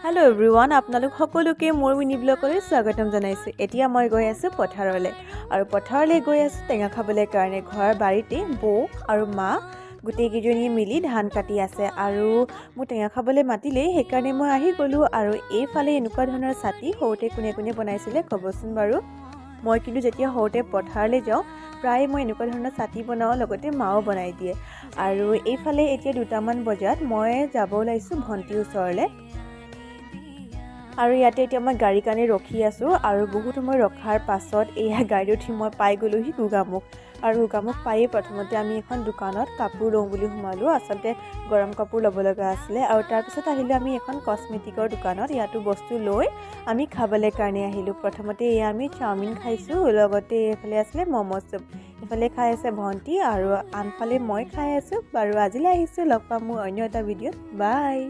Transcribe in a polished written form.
Hello' everyone, আপোনালোক সকলোকে মোৰ মিনি ব্লগলৈ স্বাগতম জনাইছোঁ। এতিয়া মই গৈ আছোঁ পথাৰলৈ, আৰু পথাৰলৈ গৈ আছোঁ টেঙা খাবলৈ কাৰণে। ঘৰৰ বাৰীতে বৌ আৰু মা গোটেইকেইজনীয়ে মিলি ধান কাটি আছে, আৰু মোৰ টেঙা খাবলৈ মাতিলেই, সেইকাৰণে মই আহি গ'লোঁ। আৰু এইফালে এনেকুৱা ধৰণৰ ছাতি সৰুতে কোনে কোনে বনাইছিলে ক'বচোন বাৰু। মই কিন্তু যেতিয়া সৰুতে পথাৰলৈ যাওঁ প্ৰায় মই এনেকুৱা ধৰণৰ ছাতি বনাওঁ, লগতে মাও বনাই দিয়ে। আৰু এইফালে এতিয়া 2টামান বজাত মই যাব ওলাইছোঁ ভণ্টিৰ ওচৰলৈ। আৰু ইয়াতে এতিয়া মই গাড়ীৰ কাৰণে ৰখি আছোঁ, আৰু বহুত সময় ৰখাৰ পাছত এয়া গাড়ীত উঠি মই পাই গ'লোহি গোগামুখ। আৰু গোগামুখ পায়েই প্ৰথমতে আমি এখন দোকানত কাপোৰ লওঁ বুলি সোমালোঁ। আচলতে গৰম কাপোৰ ল'ব লগা আছিলে, আৰু তাৰপিছত আহিলোঁ আমি এখন কচমেটিকৰ দোকানত। ইয়াতো বস্তু লৈ আমি খাবলৈ কাৰণে আহিলোঁ। প্ৰথমতে এয়া আমি চাওমিন খাইছোঁ, লগতে এইফালে আছিলে ম'ম' চুপ। এইফালে খাই আছে ভণ্টি, আৰু আনফালে মই খাই আছোঁ। বাৰু আজিলৈ আহিছোঁ, লগ পাম মোৰ অন্য এটা ভিডিঅ'ত। বাই।